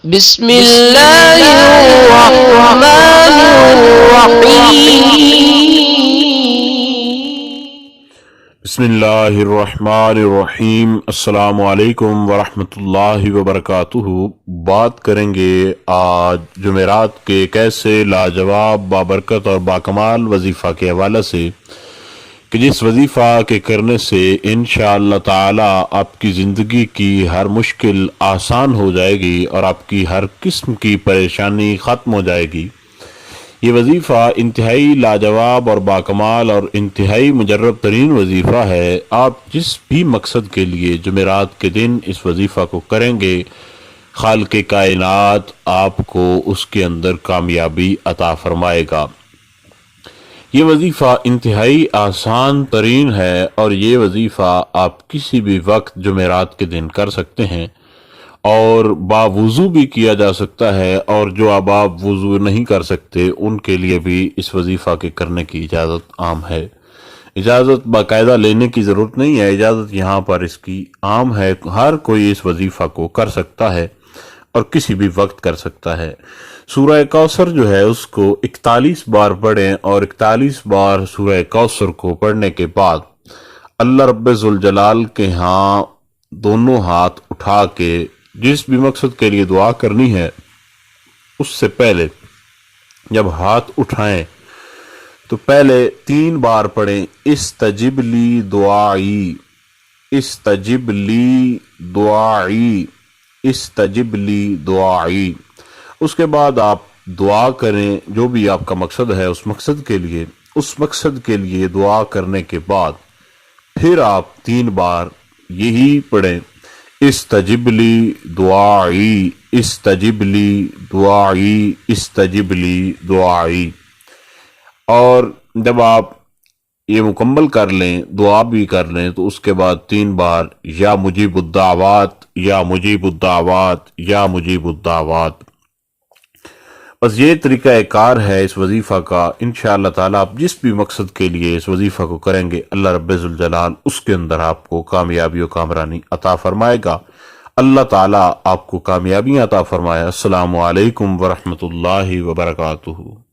بسم اللہ الرحمن الرحیم بسم اللہ الرحمن الرحیم۔ السلام علیکم ورحمۃ اللہ وبرکاتہ۔ بات کریں گے آج جمعرات کے ایک ایسے لاجواب بابرکت اور باکمال وظیفہ کے حوالے سے کہ جس وظیفہ کے کرنے سے انشاءاللہ تعالی آپ کی زندگی کی ہر مشکل آسان ہو جائے گی اور آپ کی ہر قسم کی پریشانی ختم ہو جائے گی۔ یہ وظیفہ انتہائی لاجواب اور باکمال اور انتہائی مجرب ترین وظیفہ ہے۔ آپ جس بھی مقصد کے لیے جمعرات کے دن اس وظیفہ کو کریں گے، خالق کائنات آپ کو اس کے اندر کامیابی عطا فرمائے گا۔ یہ وظیفہ انتہائی آسان ترین ہے اور یہ وظیفہ آپ کسی بھی وقت جمعرات کے دن کر سکتے ہیں اور باوضو بھی کیا جا سکتا ہے، اور جو آپ وضو نہیں کر سکتے ان کے لیے بھی اس وظیفہ کے کرنے کی اجازت عام ہے۔ اجازت باقاعدہ لینے کی ضرورت نہیں ہے، اجازت یہاں پر اس کی عام ہے۔ ہر کوئی اس وظیفہ کو کر سکتا ہے اور کسی بھی وقت کر سکتا ہے۔ سورہ کوثر جو ہے اس کو 41 بار پڑھیں، اور 41 بار سورہ کوثر کو پڑھنے کے بعد اللہ رب ذوالجلال کے ہاں دونوں ہاتھ اٹھا کے جس بھی مقصد کے لیے دعا کرنی ہے، اس سے پہلے جب ہاتھ اٹھائیں تو پہلے 3 بار پڑھیں استجب لی دعائی، استجب لی دعائی، استجب لی دعائی۔ اس کے بعد آپ دعا کریں جو بھی آپ کا مقصد ہے، اس مقصد کے لیے دعا کرنے کے بعد پھر آپ 3 بار یہی پڑھیں استجب لی دعائی، استجب لی دعائی، استجب لی دعائی۔ اور جب آپ یہ مکمل کر لیں، دعا بھی کر لیں، تو اس کے بعد 3 بار یا مجیب الدعوات، یا مجیب الدعوات، یا مجیب الدعوات۔ بس یہ طریقہ کار ہے اس وظیفہ کا۔ انشاءاللہ تعالیٰ آپ جس بھی مقصد کے لیے اس وظیفہ کو کریں گے، اللہ رب ذوالجلال اس کے اندر آپ کو کامیابی و کامرانی عطا فرمائے گا۔ اللہ تعالیٰ آپ کو کامیابی عطا فرمائے۔ السلام علیکم ورحمۃ اللہ وبرکاتہ۔